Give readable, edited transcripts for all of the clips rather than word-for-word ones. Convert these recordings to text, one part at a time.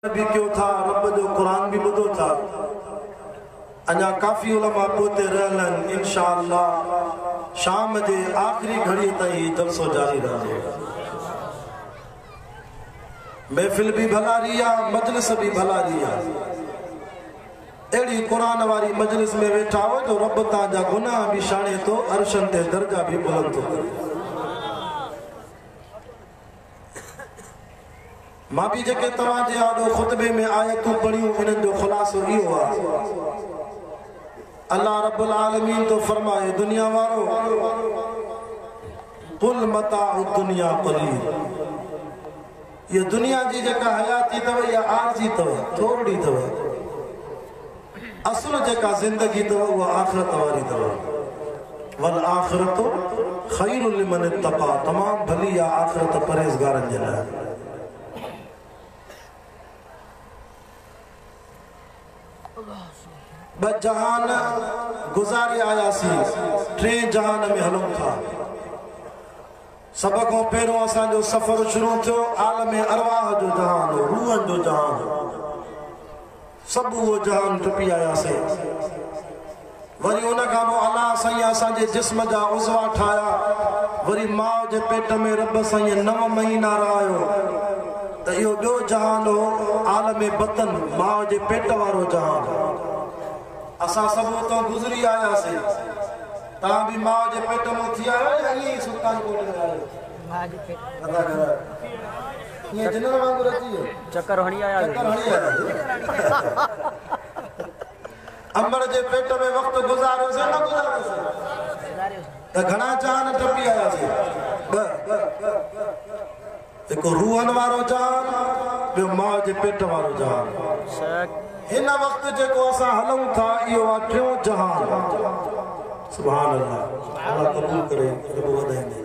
भी क्यों था रब जो कुरान भी बुधो था अञा काफ़ी उलमा पोते रहलन इंशाअल्लाह शाम जे आखिरी घड़ी ताईं जलसो जारी रहेगा। महफिल भी भला रिया मजलिस भी भला रिया एड़ी कुरान वारी मजलिस में वेठा हो जो रब ताजा गुनाह भी शाने तो अर्शन ते दर्जा भी बुलंद तो करे। मां भी जेके तवा जे आडो खुतबे में आयतूं पढ़ियूं इनन जो खुलासो इहो आ। अल्लाह रब्बुल आलमीन तो फरमाए दुनिया वारो कुल मताउ दुनिया कलील ये दुनिया जी जेका हयाती तव या आरजी तव थोड़ी तव असल जेका जिंदगी तव वो आखिरत वारी तव वल आखिरतु खैरुल लिमन इत्तका तमाम भली या आखिरत परहेजगारन जे लाइ। ब जहान गुजारे आयासी टे जहान में हलूं था। सब को पहिरों असांजो सफ़र शुरू थियो आलम अरवाह जो जहान रूहन जो जहान सब वो जहान टुपी आयासीं। वरी उन खां पोइ अलाह साईं असांजे जिस्म जा उज़वा ठाहिया। वरी माउ जे पेट में रब साईं 9 महीना रहायो त इहो ॿियो जहान हो आलम बतन माउ जे पेट वारो जहान। असां सभु तो गुज़री आयासीं। तव्हां भी माउ जे पेट में थी आयो या ईअं सुल्तान कोट में आयो? माउ जे पेट अदा कर ये जनरल वांगुरु अची वियो चक्कर हणी आया अंबर जे पेट में वक्त गुजारो से न गुजारो से त घणा जहान टपी आयासीं। एको रूहन वारो जहान ॿियो माउ जे पेट वारो जहान। हिन वक्त जेको असां हलूं था इहो आहे टियों जहान। सुभान अल्लाह अल्लाह कबूल करे रब वधाईंदे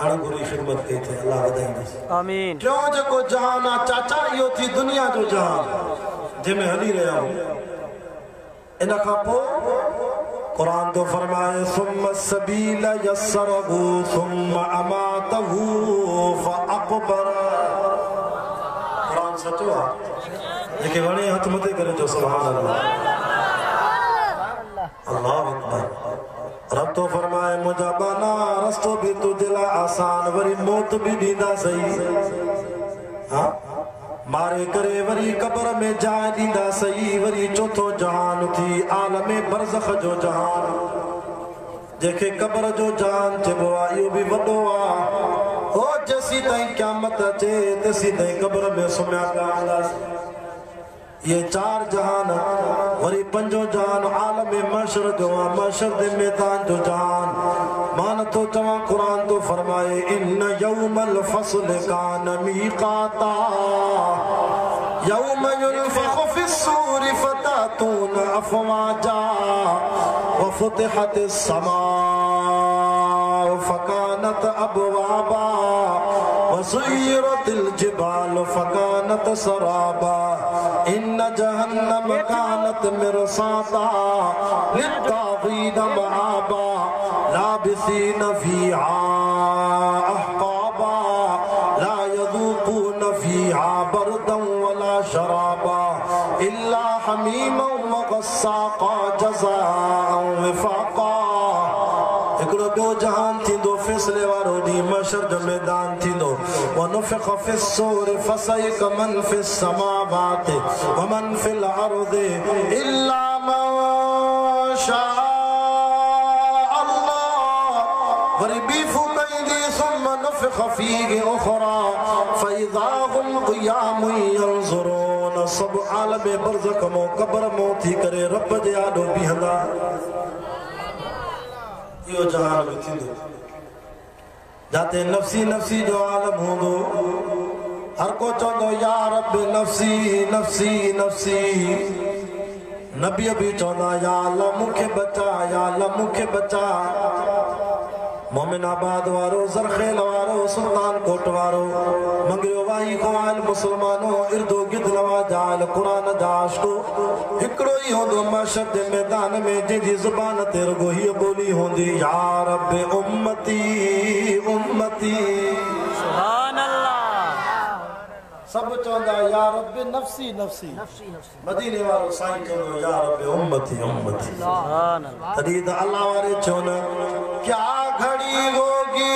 अणगुरी खिदमत कई थे अल्लाह वधाईंदे आमीन। टियों जेको जहान आहे चाचा इहो थी दुनिया जो जहान जंहिंमें हली रहिया आहियूं। इन खां पोइ कुरान तो फरमाए सुम्मा सबील यस्सरहु सुम्मा अमातहु फअक़बर। कुरान सचो आहे जेके वणे हथ मथे करे जो सुभान अल्लाह अल्लाह अकबर। रब तो फरमाए मुझा बाना रस्तो भी तुझे ला आसान वरी मौत भी दीदा सही। हाँ मारे करे वरी कब्र में जाए दीदा सही। वरी चौथो जहान थी आलम बरज़ख जो जहान जेके कब्र जो जहान चइबो आहे इहो भी वॾो आहे। हो जेसी ताईं क़यामत अचे तेसी ताईं कब्र में सुम्हिया पिया हूंदासीं। ये 4 जहान वरी 5 जहान आलम महशर जो महशर दे मैदान जो जहान। मान तो चवा कुरान तो फरमाए इन यौमल फस्ल कान मीकाता यौम युनफखु फिस्सूर फतातून अफवाजा वफुतिहतिस समा फकानत अबवाबा वसुय्यरतिल जिबाल फकानत सराबा इन जहन्नम कानत मिरसादा लित्तागीन मआबा लाबिसीन फीहा अहकाबा ला यذूकून फीहा बरदन वला शराबा इल्ला हमीमन व गस्साका जज़ाअन विफाका। एकड़ो ॿियो जहान थींदो फैसले वारो ॾींहुं महशर जो मैदान थींदो। वनुफ़िख़ फ़िस्सूर फ़सइक़ मन फ़िस समावाति व मन फ़िल अर्दि इल्ला मन शाअ अल्लाह। वरी ॿी फूक ईंदी सुम्मा नुफ़िख़ फ़ीहि उख़रा फ़इज़ा हुम क़ियामुन यंज़ुरून। सभु आलम बरज़ख मो कब्र मो थी करे रब जे आॾो बीहंदा। इहो जहान में थींदो जाते नफ़्सी नफ़्सी जो आलम हूंदो। हर को चवंदो या रब नफ़्सी नफ़्सी नफ़्सी। नबी भी चवंदा या अल्लाह मूंखे बचा या अल्लाह मूंखे बचा। मोमिनाबाद वारो ज़रखेल वारो सुल्तान कोट वारो मंगरियो वाही ख़वाल मुसलमानो इर्दो गिद नवाजाल कुरान दाश्तो हिकड़ो ही होंदो महशर जे मैदान में जिंदी जुबान ते रुगो ही बोली होंदी या रब उम्मती उम्मती। सुभान अल्लाह सब चौंदा या रब्बी नफ्सी नफ्सी मदीने वारो साईं चौंदो या रब्बी उम्मती उम्मती तॾहिं त अल्लाह वारे चयो न क्या घड़ी होगी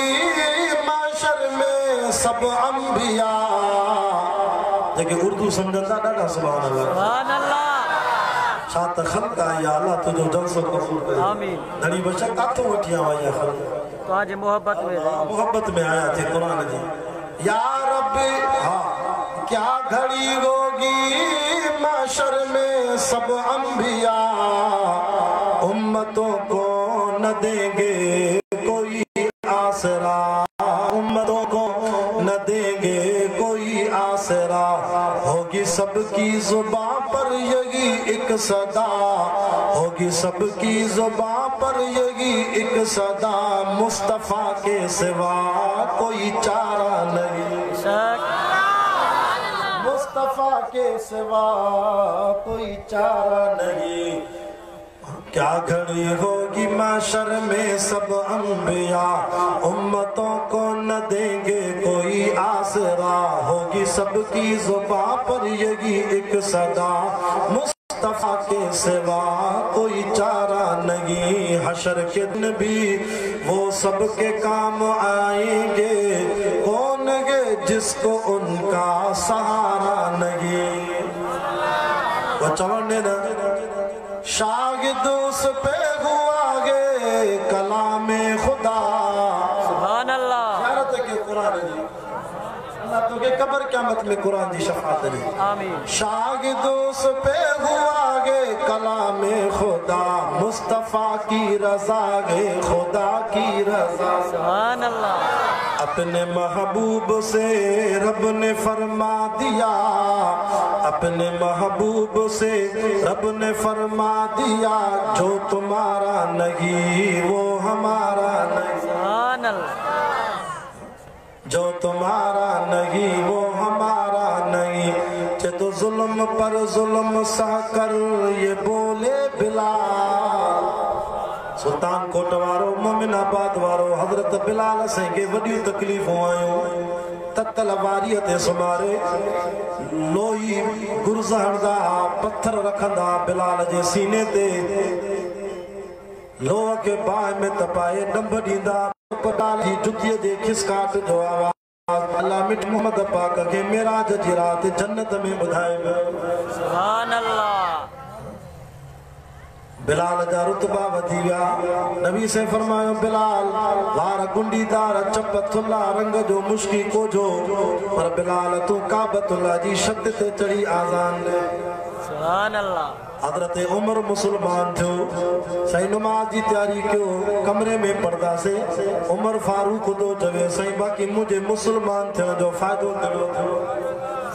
माशर में सब अंबिया जेके उर्दू सम्झंदा ॾाढा सुभान अल्लाह छा त ख़ल्क़ आहे या अल्लाह तुंहिंजो जलसो क़बूल करे आमीन घणी बशर काथों वठी आवा या ख़ल्क़ तुंहिंजी मोहब्बत में आया थे कुरान जी या रब्बी हाँ क्या घड़ी होगी माशर में सब अंबिया उम्मतों को न देंगे कोई आसरा उम्मतों को न देंगे कोई आसरा होगी सबकी जुबान पर यही एक सदा होगी सबकी जुबान पर यही एक सदा मुस्तफा के सिवा कोई चारा नहीं मुस्तफा के सिवा कोई चारा नहीं क्या घड़ी होगी माशर में सब अंबिया उम्मतों को न देंगे कोई आसरा होगी सबकी जुबान पर यही एक सदा मुस्तफा के सिवा कोई चारा नहीं हशर के दिन भी वो सबके काम आएंगे कौन गे जिसको उनका सहारा नहीं वो चवने न शागिद उस पे हुआ गे कलामे खुदा सुभान अल्लाह ज़ियारत के कुरान जी अल्लाह तो के कब्र क़यामत में कुरान दी शफाअत दे आमीन शागिद उस पे हुआ गे कलामे खुदा मुस्तफा की रज़ा गे खुदा की रज़ा सुभान अल्लाह अपने महबूब से रब ने फरमा दिया अपने महबूब से रब ने फरमा दिया जो तुम्हारा नहीं वो हमारा नहीं जो तुम्हारा नहीं वो हमारा नहीं चे तो जुल्म पर जुल्म सा कर ये बोले बिलाल सुल्तान कोट वारो मोमिनाबाद वारो हजरत बिलाल से के वडियूं तकलीफूं आयूं ततल वारीअ ते सुमारे लोही गुर्ज़ हणदा पत्थर रखंदा बिलाल जे सीने ते लोह के बाहि में तपाए डंभ ॾींदा बिलाल जी जुतीअ जे खिसकाट जो आवाज़ अल्लाह मिट मोहम्मद पाक के मेराज जी रात जन्नत में ॿुधाए सुभान अल्लाह बिलाल जा रुतबा वधी विया नबी से फरमायो बिलाल वार गुंडीदार चप थुल्ला रंग जो मुश्की कोझो पर बिलाल तू काबतुल्लाह जी शक्त ते चढ़ी आज़ान दे सुभान अल्लाह हजरत उमर मुसलमान थियो सही नमाज जी तैयारी क्यों कमरे में पड़दा से उमर फारूक दो चवे सही बाकी मुझे मुसलमान थियो जो फायदो करो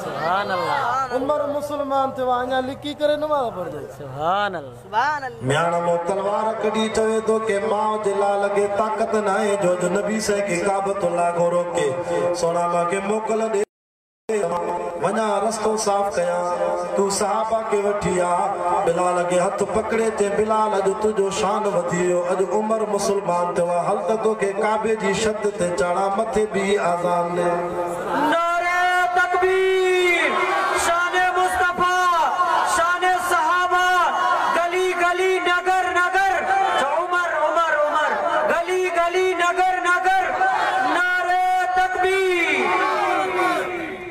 सुभान अल्लाह उमर मुसलमान थे वहां लिखी करे नमाज पढ़ जाए सुभान अल्लाह म्याना मो तलवार कड़ी चवे तो के मां दिला लगे ताकत ना है जो नबी से के काबतुल्लाह को रोके सोना मां के मोकल दे वना रस्तो साफ कया तू सहाबा के वठिया बिलाल के हाथ पकड़े ते बिलाल अज तुझो शान वधियो अज उमर मुसलमान थे हल तो के काबे जी शत ते चढ़ा मथे भी आजान ने नारे तकबीर शाने मुस्तफा शाने सहाबा गली गली नगर नगर उमर उमर उमर गली गली नगर नगर नारे तकबीर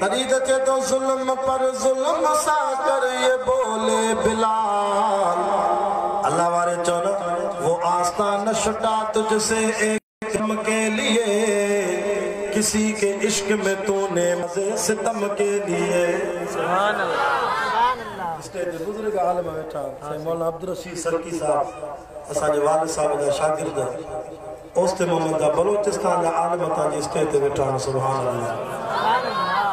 तरीद के तो जुल्म पर जुल्म सा कर ये बोले बिलाल अल्लाह वारे चौन वो आस्तान छुटा तुझसे एक दम के लिए किसी के इश्क में तूने मजे सितम के लिए सुभान अल्लाह स्टेज बुजुर्ग आलम बैठा सही मौलाना अब्दुल रशीद सरकी साहब असाजे वालिद साहब जा शागिर्द ओस्ते मोहम्मद दा बलोचिस्तान जा आलम ता जी स्टेज ते बैठा सुभान अल्लाह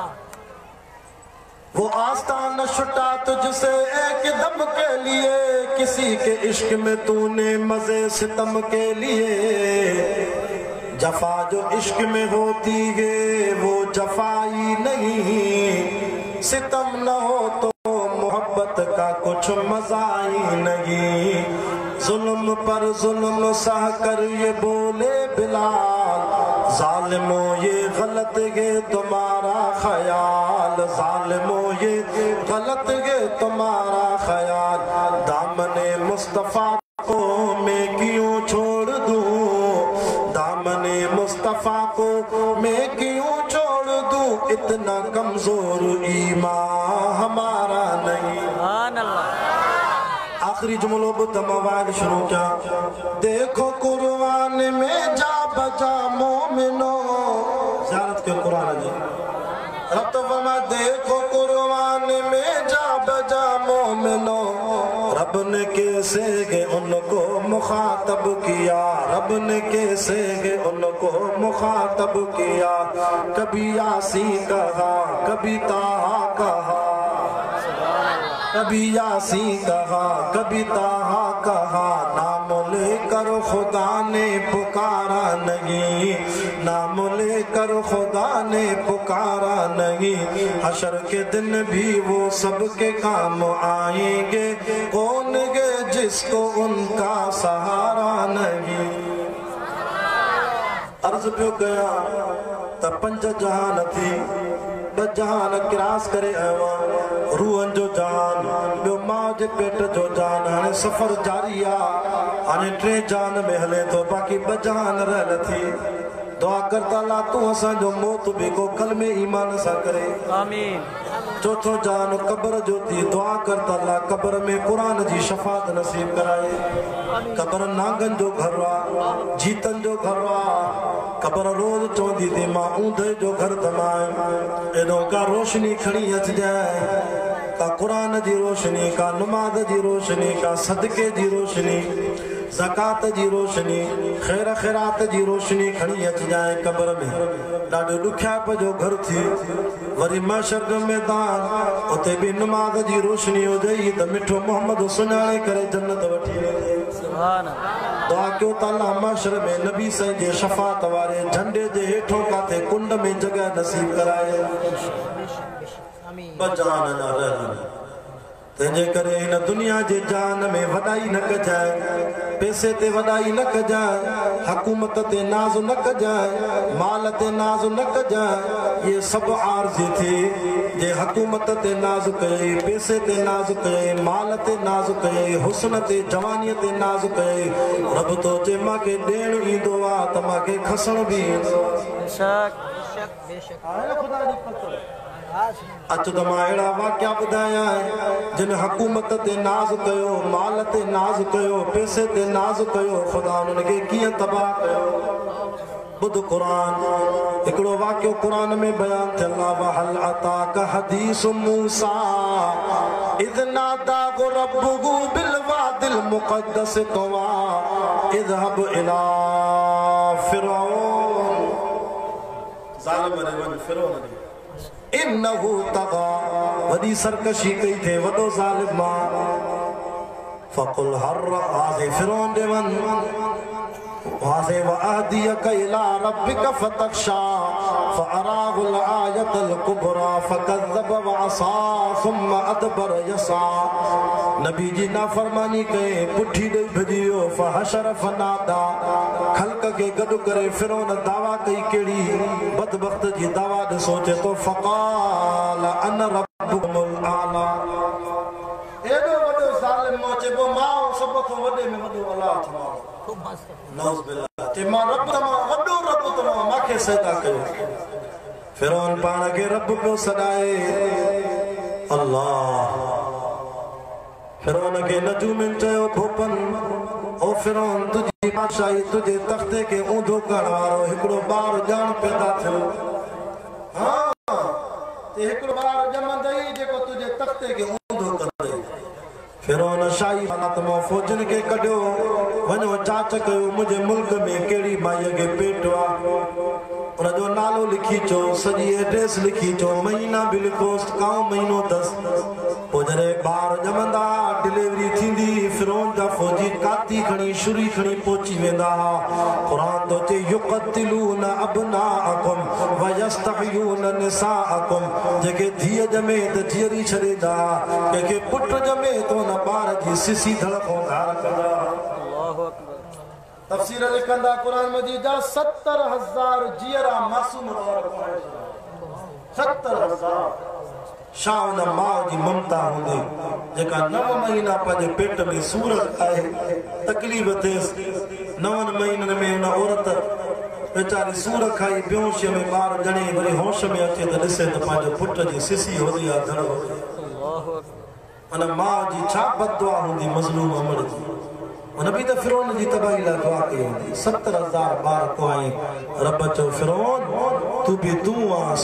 वो आस्तान छुटा तुझसे एक दम के लिए किसी के इश्क में तूने मजे सितम के लिए जफा जो इश्क में होती है वो जफाई नहीं सितम न हो तो मोहब्बत का कुछ मजा ही नहीं जुल्म पर जुल्म सह कर ये बोले बिलाल जालिमों ये गलत है तुम्हारा ख्याल, जालिमों ये गलत है तुम्हारा ख्याल, दामने मुस्तफा को मैं क्यों छोड़ दूं, दामने मुस्तफा को मैं क्यों छोड़ दूं, इतना कमजोर ईमान हमारा नहीं। आखिरी जुमलो तमवाद शुरू क्या, देखो कुरान में जा बजा मोमिनो, ज़ियारत के कुरान जी रब तो फरमा, देखो कुरान में जा बजा मोमिनो, रब ने कैसे के उनको मुखातब किया, रब ने कैसे के उनको मुखातब किया, कभी यासीन कहा कभी ताहा कहा, कभी यासीन कहा कभी ताहा कहा, नाम लेकर खुदा ने पुकारा नहीं, नाम लेकर खुदा ने पुकारा नहीं, हशर के दिन भी वो सबके काम आएंगे, कौन गे जिसको उनका सहारा नहीं। अर्ज पियो कया त पंज जहान थी, ब जहान क्रास करे आवा, रूहन जो जान, ॿियो मां जे पेट जो जान, हाणे सफ़र जारी आहे, हाणे टे जान में हले तो, बाक़ी ब जहान रहल थी। दुआ कर ताला तू असांजो मौत भी को कलमे ईमान सां करे, आमीन। चौथो जान कब्र जो थी, दुआ कर ताला कब्र में कुरान जी शफात नसीब कराए, कब्र नांगन जो घर आ, जीतन जो घर आ, कब्र रोज चवंदी थी मां ऊंधे जो घर तमाए, एॾो का रोशनी खणी अचिजाए, का कुरान जी रोशनी, का नमाज जी रोशनी, का सदके जी रोशनी, ज़कात जी रोशनी, खैर खैरात जी रोशनी खणी अचिजाए कब्र में। ॾाढो ॾुखियाप जो घर थी, वरी महशर जो मैदान, उते भी नमाज जी रोशनी हुजे त मिठो मोहम्मद सुञाणे करे जन्नत वठी वेंदे। सुभान अल्लाह। दुआ कयो ताला महशर में नबी साईं जे शफात वारे झंडे जे हेठों काथे कुंड में जगह नसीब कराए। बजान ना रहन तंहिंजे करे हिन दुनिया जे जान में वॾाई न कजाए, पैसे ते वॾाई न कजाए, हुकूमत ते नाज़ न कजाए, माल ते नाज़ न कजाए, ये सब आरज़ी थी जे हुकूमत ते नाज़ कई, पैसे ते नाज़ कई, माल ते नाज़ कई, हुस्न ते जवानीअ ते नाज़ कई, रब तो जे मांखे ॾियणु ईंदो आहे त मांखे खसण बि ईंदो आहे। बेशक बेशक आहे ख़ुदा जी पतो। अच त मां अहिड़ा वाक़िया ॿुधाया जिन हुकूमत ते नाज़ कयो, माल ते नाज़ कयो, पैसे ते नाज़ कयो, ख़ुदा उन्हनि खे कीअं तबाह कयो। ॿुध क़ुरान, हिकिड़ो वाक़ियो क़ुरान में बयान थियल आहे, वहल अताक हदीस मूसा इज़ नादाहु रब्बुहु बिल वादिल मुक़द्दस तुवा इज़हब इला फिरऔन, ज़ालिम ने वन फिरौन ने इन्नहु तगा, वॾी सरकशी कई थे, वॾो ज़ालिम फ़कुल हर आज़े फिरौन ॾे वञ, वाज़े वअहदियक इला रब्बिक फतख्शा फअराहुल आयतल कुबरा फकज़्ज़ब वअसा सुम्म अदबर यसा। नबी जी नाफरमानी कए, पुठी ॾेई भॼी वियो, फहशर फनादा, ख़ल्क़ खे गॾु करे फिरौन दावा कई, कहिड़ी बदबख्त जी दावा ॾिसो, चए तो फ़क़ाल अना रब्बुकुमुल आला। एॾो वॾो ज़ालिम चइबो मां सभ खां वॾे में वॾो अलाह थमां, नौज़ बिल्लाह, ते मां रब तमां वॾो रब तमां मांखे सजदा कयो। फिरौन पाण खे रब पियो सॾाए, अल्लाह। फिरौन खे नजूमिन चयो, भोपन ओ फिरौन, तुंहिंजी बादशाही तुंहिंजे तख़्ते खे ऊंधो करण वारो हिकिड़ो ॿार ॼाण पैदा थियो। हाँ, ते हिकिड़ो ॿार ॼमंदई जेको तुंहिंजे तख़्ते खे ऊंधो कंदई। फिरौन शाही हालत मां फौजन खे कढियो, वञो जांच कयो मुंहिंजे मुल्क में कहिड़ी माईअ खे पेट आहे, उनजो नालो लिखी चो, सॼी एड्रेस लिखी चो, महीना बि लिखोसि, काओ महीनो अथसि। पोइ जॾहिं ॿार ॼमंदा, डिलीवरी थींदी, फिरौन जा फौजी काती खणी छुरी खणी पहुची वेंदा हुआ। क़ुरान थो चए, युक़तिलून अबनाअकुम व यस्तहयून निसाअकुम, जेके धीअ ॼमे त धीअरी छॾींदा, कंहिंखे पुट ॼमे त उन ॿार जी सिसी धड़ खां धार कंदा। तफसीर लिखंदा कुरान मजीद जा 70,000 जियरा मासूम 70,000 शान मां जी ममता हूंदी जेका 9 महीना पंहिंजे पेट में सूरत आहे तकलीफ़ थे 9 महीननि में उन औरत बेचारी सूर खाई बेहोश में ॿार ॼणे वरी होश में अचे त ॾिसे त पंहिंजे पुट जी सिसी होदी आहे धड़ हुन मां जी छा बददुआ हूंदी मज़लूम अमर जी उन बि त फिरौन जी तबाही लाइ दुआ कई हूंदी 70,000 ॿार कोई रब चयो फिरौन तू भी तू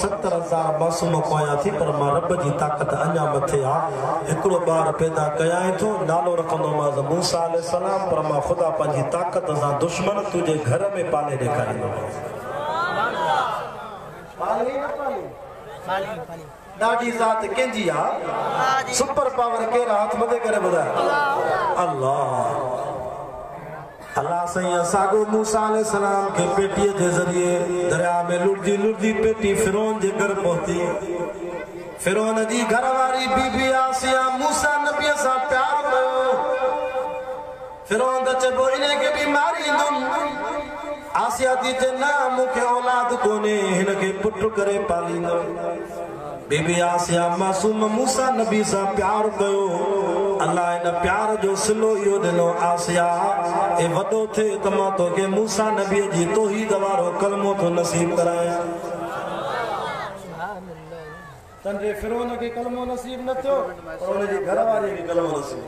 70,000 मासूम कोया थी पर मां रब जी ताक़त अञा मथे आ हिकिड़ो ॿार पैदा कयां थो नालो रखंदोमांस मूसा अलैहिस्सलाम पर मां ख़ुदा पंहिंजी ताक़त सां दुश्मन तुंहिंजे घर में पाले ॾेखारींदोमांस ॾाढी ज़ात कंहिंजी आहे सुपर पावर केरु हथ मथे करे ॿुधाए अल्लाह अल्लाह सैया सागो मूसा अलैहिस्सलाम के पेटीअ जे ज़रिए दरिया में लुढ़दी लुढ़दी पेटी फिरौन जे घर पहुती फिरौन जी घरवारी बीबी आसिया मूसा नबी सां प्यार कयो फिरौन त चइबो इने खे बि मारींदुमि आसिया थी चए न मूंखे औलाद कोन्हे हिन खे पुट करे पालींदुमि बीबी आसिया मासूम मूसा नबी सां प्यार कयो अल्लाह इन प्यार जो सिलो इहो ॾिनो आसिया ए वॾो थे त मां तोखे मूसा नबी जी तौहीद वारो कलमो तो नसीब कराया तंहिंजे फिरौन खे कलमो नसीब न थियो पर उनजी घरवारी खे कलमो नसीब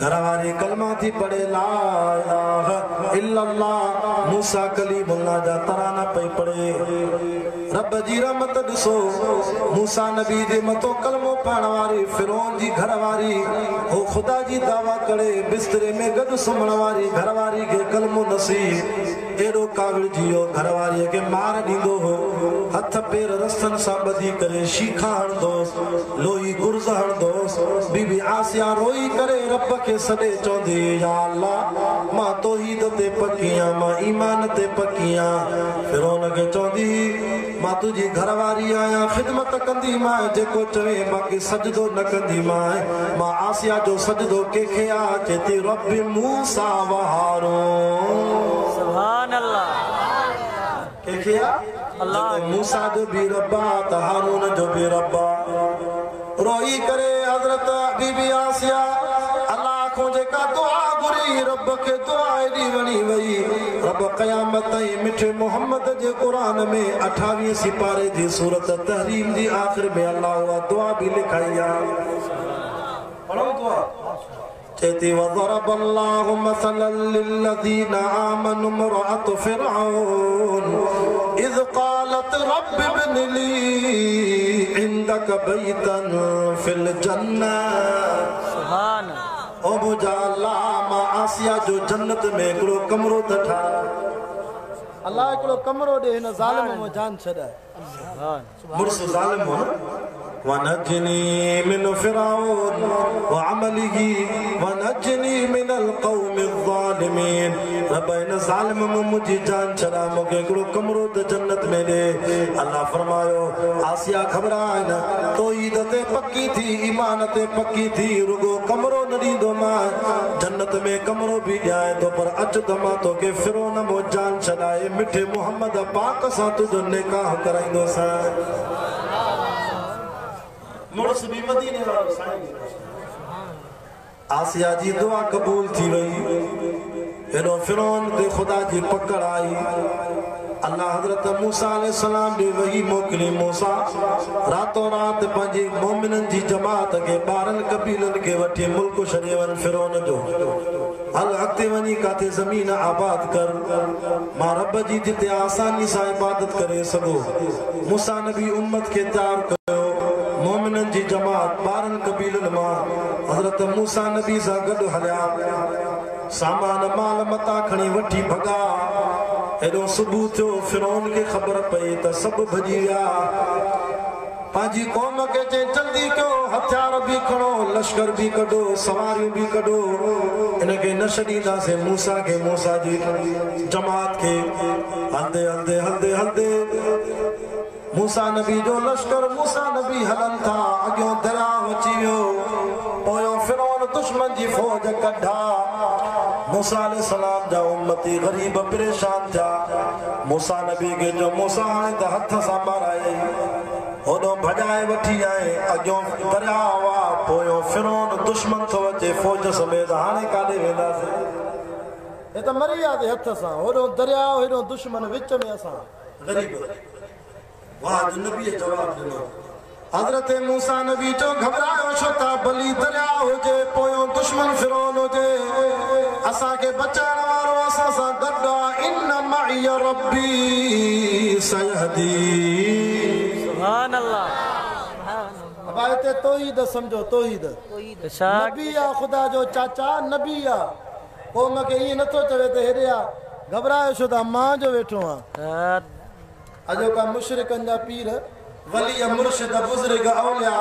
घरवारी कलमा थी पढ़े ला इलाहा इल्लल्लाह मूसा कलीमुल्लाह जा तराना पई पढ़े रब जी रहमत ॾिसो मूसा नबी जे मथो कलमो पढ़ण वारी फिरौन जी घरवारी हो खुदा जी दावा करे बिस्तरे में गॾु सुम्हण वारी घरवारी खे कलमो नसीब एॾो काविड़ जियो घरवारीअ खे मार ॾींदो हो हथ पेर रस्तनि सां ॿधी करे शीखा हणंदोसि लोई गुर्ज़ हणंदोसि बीबी आसिया रोई करे रब खे सॾे चवंदी या अल्लाह मां तौहीद ते पकी आहियां मां ईमान ते पकी आहियां फिरौन खे चवंदी मां तुंहिंजी घरवारी आहियां ख़िदमत कंदी मां जेको चवे बाक़ी सजदो न कंदी मां आसिया जो सजदो कंहिंखे आहे चए थी रब मूसा व हारून सुभान अल्लाह कंहिंखे आहे अल्लाह मूसा जो भी रब आहे त हारून जो भी रब आहे रोई करे हज़रत बीबी आसिया अल्लाह को जेका दुआ घुरी रब के दुआ एडी वणी वई रब क़यामत ताईं मिठे मोहम्मद जे कुरान में 28 सिपारे जी सूरत तहरीम जी आखिर में अल्लाह उहा दुआ भी लिखाई आहे पढ़ो दुआ चेती वज़रब अल्लाहु मसलन लिल्लज़ीना आमनु इम्रअत फिरऔन इज़ क़ालत रब्ब इब्न ली इंदक बैतन फिल जन्नह सुभान ओ मुझा अल्लाह मां आसिया जो जन्नत में हिकिड़ो कमरो त ठाहे अल्लाह हिकिड़ो कमरो ॾे हिन ज़ालिम में जान छॾाए मुर्स ज़ालिम हो वनजनी मिन फिरऔन वअमलिही वनजनी मिनल क़ौमि ज़ालिमीन रब इन ज़ालिम में मुंहिंजी जान छॾा मूंखे हिकिड़ो कमरो त जन्नत में ॾे अल्लाह फरमायो आसिया ख़बराइन तौहीद ते पकी थी ईमान ते पकी थी रुगो कमरो न ॾींदो मां जन्नत में कमरो भी ॾियां थो पर अच त मां तोखे फिरौन मो जान छॾाए मिठे मोहम्मद पाक सां तुंहिंजो निकाह कराईंदोसां मुर्स भी मदीने वारो साईं आसिया जी दुआ कबूल थी वई एडो फिरौन ते खुदा जी पकड़ आई अल्लाह हजरत मूसा अलैहिस्सलाम दे वही मोकली मूसा रातों रात पंहिंजी मोमिनन जी जमात के बारन कबीलन के वठी मुल्क छॾे वन फिरौन जो हल अॻिते वञी काथे ज़मीन आबाद कर मां रब जी जिते आसानी सां इबादत करे सघो मूसा नबी उम्मत के तैयार कयो मोमिनन जी जमात बारन कबीलन मां हजरत मूसा नबी सां गॾु हलिया सामान माल मता खणी वठी भगा एडो सुबह थियो फिरौन के खबर पई त सब भजी विया पाजी कौम के चे जल्दी कयो हथियार भी खणो लश्कर भी कढो सवारियूं भी कढो इनके न छॾींदासीं मूसा के मूसा जी जमात के हलदे हलदे हलदे हलदे मूसा नबी जो लश्कर मूसा नबी हलन था अॻियों दरिया अची वियो पोयों फिरौन दुश्मन जी फौज कढा मूसा अलैहिस्सलाम जा उम्मती गरीब परेशान था मूसा नबी के जो मूसा हाणे त हथ सां माराए होदो भजाए वठी आए अगो दरिया वा पोयो फिरौन दुश्मन थो अचे फौज समेत हाणे काॾे वेंदासीं ये तो मरी आदे हथ सां होदो दरिया हेडो दुश्मन विच में असां गरीब वाह नबी जवाब दिनो हजरत मूसा नबी जो घबरायो छो ता भली दरिया हुजे पोयो दुश्मन फिरौन हुजे असा के बचाण वारो असा सा गड्डा इन मई रब्बी सयहदी सुभान अल्लाह अब आयते तौहीद समझो तौहीद नबी आ खुदा जो चाचा नबी आ कोम के ये नथो चवे ते हेरिया घबरायो छो ता मां जो वेठो आ अजो का मुशरिकन जा पीर वली मुर्शिद बुजुर्ग औलिया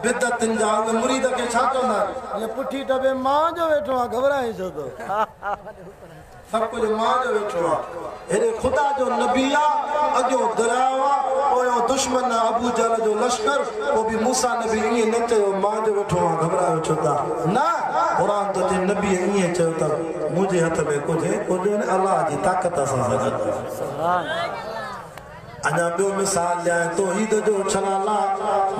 बिदतन जा मुरीद के छा चवंदा ये पुठी टबे मां जो वेठो आ घबराए छो तो सब कुछ मां जो वेठो आ हेरे खुदा जो नबी आ अगो दरियावा पोयो दुश्मन अबू जहल जो लश्कर वो भी मूसा नबी ये न चयो मां जो वेठो आ घबरायो छो ता ना कुरान तो ते नबी ये चयो ता मुझे हाथ में कुछ अल्लाह जी ताकत सा सुभान अना बो मिसाल लिया तौहीद जो छलाला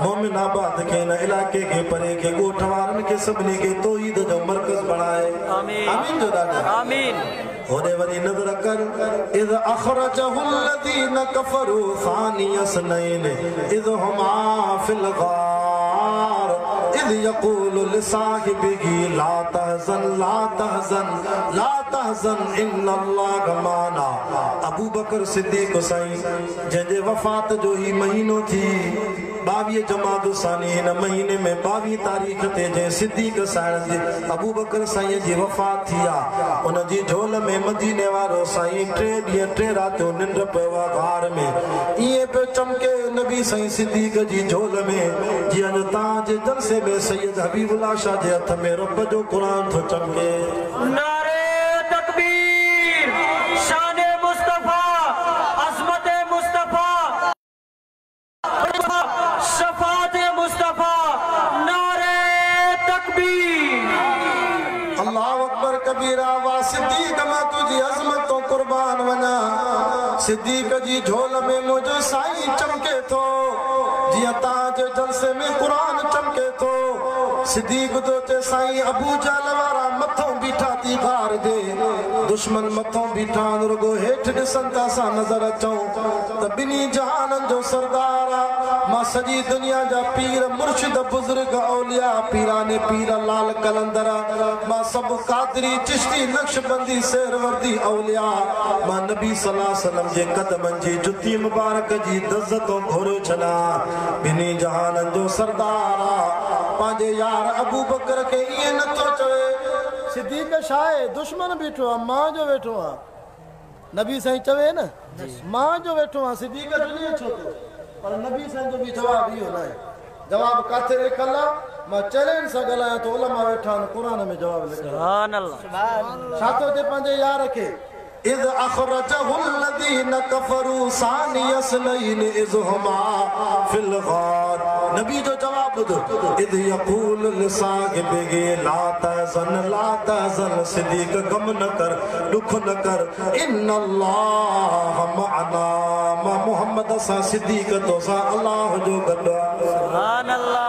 मोमिन आबाद के न इलाके के परे के गोठ वारन के सबने के तौहीद जो मरकज बनाए आमीन आमीन जो दादा आमीन होने वाली नजर कर इज अखरजहु الذين كفروا ثاني اثنين اذ هما في الغار اذ يقول لصاحبه لا تحزن لا تحزن لا تحزن ان الله معنا अबू बकर सिद्दीक साईं जंहिंजे वफ़ात जो ही महीनो थी 22 जमात सानी हिन महीने में 22 तारीख़ ते जंहिं सिद्दीक साईं जी अबू बकर साईं जी वफ़ात थी आहे उन जी झोल में मदीने वारो साईं 3 ॾींहं 3 रातियूं निंड पियो आहे घार में ईअं पियो चमके नबी साईं सिद्दीक जी झोल में जीअं जो तव्हांजे जलसे में सैयद हबीबुल्लाह शाह जे हथ में रब जो क़ुरान थो चमके नारे तकबीर शान मुस्तफा अज़मत मुस्तफा शफात मुस्तफा नारे तकबीर अल्लाह अकबर कबीरा वा सिद्दीक मां तुझी अज़मत तो कुर्बान वना सिद्दीक जी झोल में मुझो साईं चमके थो जिया ताज जलसे में कुरान चमके थो सिद्दीक तो ते साईं अबू जहल वारा मथों बीठा थी घार दे दुश्मन मथों बीठा रुगो हेठ दिसन ता सा नजर अचूं त बिनी जहानन जो सरदार मां सजी दुनिया जा पीर मुर्शिद बुजुर्ग औलिया पीराने पीर लाल कलंदर मां सब कादरी चिश्ती नक्शबंदी शेरवर्दी औलिया मां नबी सल्लल्लाहु अलैहि वसल्लम जे कदमन जी जुती मुबारक जी दज़्ज़तों घोरो छना बिनी जहानन जो सरदार पांजे यार अबू बकर के ये न तो चवे सिद्दीक शाह दुश्मन बैठो आ मां जो बैठो आ नबी साईं चवे न मां जो बैठो आ सिद्दीक दुनिया छो पर नबी साईं जो भी जवाब इहो न जवाब काथे लिखल मां चैलेंज सा गलाया तो उलमा बैठा कुरान में जवाब लिखल सुभान अल्लाह सुभान अल्लाह छातो ते पंजे यार के इज़ अखरजहु الذين كفروا ثاني اثنين إذ هما في الغار नबी जो जवाब दो इज़ यक़ूल लिसाहिबिह ला तहज़न सिद्दीक गम न कर दुख न कर इन्नल्लाह मअना मा मोहम्मद सा सिद्दीक तो सा अल्लाह जो गॾु सुभान अल्लाह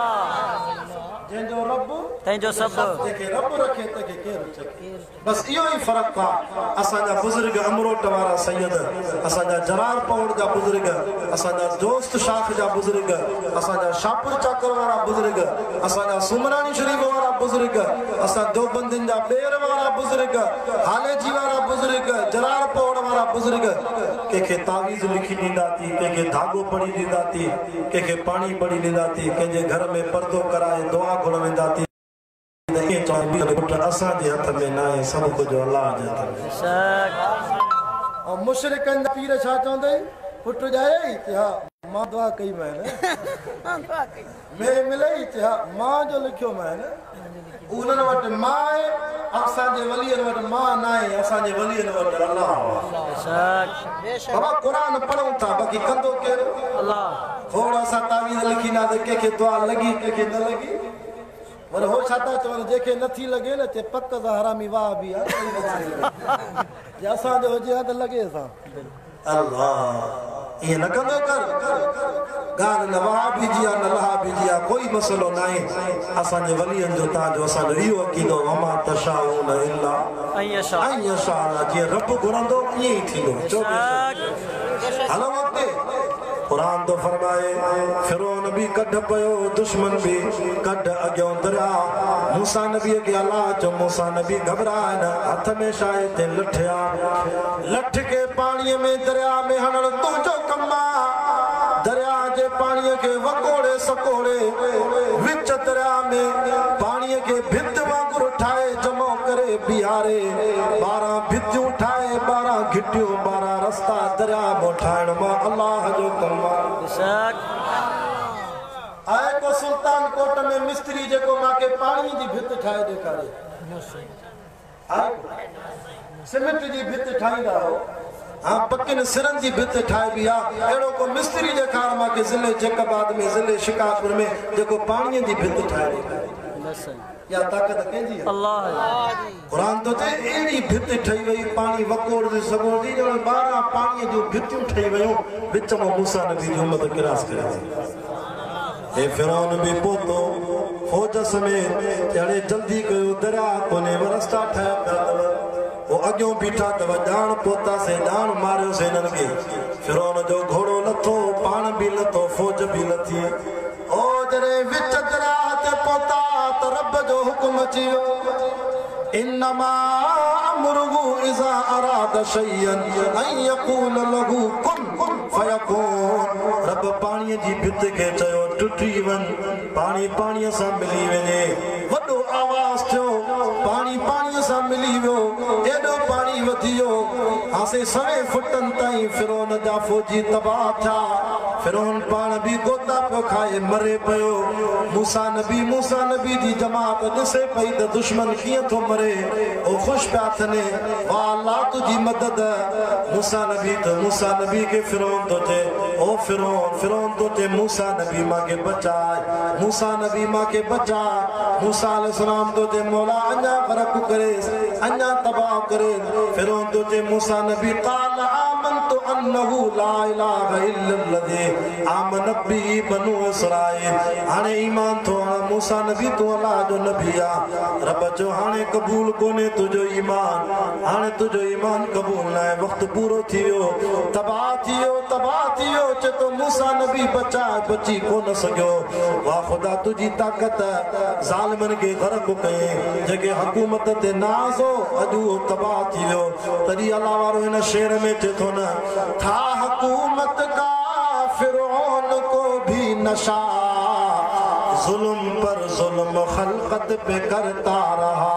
जंहिंजो रब तंहिंजो सब जेके रब रखे तके केर रखे बस इहो ही फर्क आहे असांजा बुजुर्ग अमरोट वारा सैयद असांजा जरार पौड़ जा बुजुर्ग असांजा दोस्त शाख जा बुजुर्ग असांजा शाहपुर चाकर वारा बुजुर्ग असांजा सुमरानी शरीफ वारा बुजुर्ग असां देवबंदिन जा बेर वारा बुजुर्ग हालेजी वारा बुजुर्ग जरार पौड़ वारा बुजुर्ग केके तावीज़ लिखी ॾींदा थी केके धागो पढ़ी ॾींदा थी केके पानी पढ़ी ॾींदा थी कंहिंजे घर में पर्दो कराए दुआ घुर वेंदा थी असांजे हथ में न आहे सभु कुझु अल्लाह जे हथ में और मुशरिकन जा पीर छा चवंदई पुट जाए हा मां दुआ कई मैं मेरे मिलई हा मां जो लिखियो मैं उन्हनि वटि मां आहे असांजे वलीअनि वटि मां न आहे असांजे वलीअनि वटि अल्लाह बाबा क़ुरान पढ़ूं था बाक़ी कंदो केरु अल्लाह थोड़ा सा तावीज़ लिखी ना त कंहिंखे दुआ लॻी कंहिंखे न लॻी पर हो छाता चवण जेके नथी लगे न ते पक दा हरामी वाह भी आ जे असा जो हुजे त लगे सा अल्लाह ये न कंदो कर गाल न वाह बीजिया न लहा बीजिया कोई मसलो नाहे असा जे वलियन जो ता जो असा जो इहो अकीदो वमा तशाउन इल्ला अयशा जे रब घुरंदो ई थींदो चो हलो वक्ते कुरान तो फरमाए फिरौन भी कढ पयो दुश्मन भी कढ अग्यो दरिया मूसा नबी के अल्लाह जो मूसा नबी घबराए न हथ में शाये ते लठया लठ के पानी में दरिया में हणण तू जो कम्मा दरिया जे पानी के वकोड़े सकोड़े विच दरिया में पानी के भित वांगुर ठाए जमो करे बिहारे 12 भितियूं ठाए 12 घिटियूं 12 रस्ता दरिया मो ठाइण मां अल्लाह जो कम्मा आए को सुल्तान कोट में मिस्त्री जेको माके पानी जी भित ठाए देखारे सीमेंट जी भित ठाईंदा हो हाँ पक्किन सिरन जी भित ठाए भी एड़ो को मिस्त्री देखार माके जिले जैकबाद में जिले शिकारपुर में जेको पानी जी भित ठाए देखारे या ताकत केंजी अल्लाह कुरान तो ते एड़ी भित ठई वई पानी वकोड़ दे सगोड़ दी जो 12 पानी जो भितियूं ठई वयो विच में मूसा नबी जो उम्मत क्रॉस करे ए फिरौन भी पोतो फौज समेत जड़े जल्दी कयो दरिया कोने रस्ता ठाया वो अग्यो बीठा तव जान पोता से जान मारियो से नन के फिरौन जो घोड़ो लथो पान भी लथो फौज भी लथी ओ जरे विच दरिया ते पोता तो रब जो हुक्म अचियो इन्नमा अमरुहु इज़ा अराद शय्यन अन यक़ूल लहू कुन फयकून रब पानी जी भित के चयो टुटी वन पानी पानी से मिली वने वडो आवाज थियो पानी पानी से मिली वो एडो पानी वधियो आसे सवे फुटन ताई फिरौन जा फौजी तबाह था फिरौन पान भी गोता पे खाए मरे पयो मूसा नबी दी जमात दिसे पई त दुश्मन किए तो मरे ओ खुश पाथने वा अल्लाह तुझी मदद मूसा नबी के फिरौन तो थे ओ फिरौन तो थे मूसा नबी मां के बचा मूसा अलैहि सलाम तो थे मौला अन्या फरक करे अन्या तबाह करे फिरौन तो थे मूसा नबी काल आमनतु अन्नहु ला इलाहा इल्लल्लाह आमनत बि बनु इसराइल हाने ईमान तो मूसा नबी तो अल्लाह जो नबी आ रब जो हाने कबूल कोने तुझो ईमान हाने तुझो ईमान कबूल ना वक्त पूरो थियो तबाह थियो चे तो मूसा नबी बची को न सकियो वाह खुदा तुझी ताकत जालिमन के गरक कए जगे हुकूमत ते नाज़ो अजू तबाह थियो तरी अल्लाह वारो इन शेर में चे तो न था हुकूमत का फिरौन को भी नशा जुल्म पर जुल्म खलकत पे करता रहा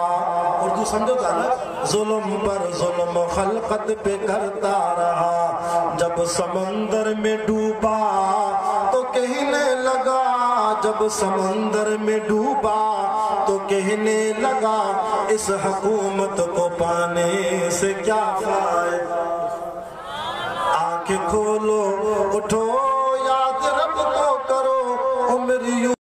उर्दू समझो था ना जुल्म पर जुल्म खलकत पे करता रहा जब समंदर में डूबा तो कहने लगा जब समंदर में डूबा तो कहने लगा इस हुकूमत को पाने से क्या फायदा आंखें खोलो उठो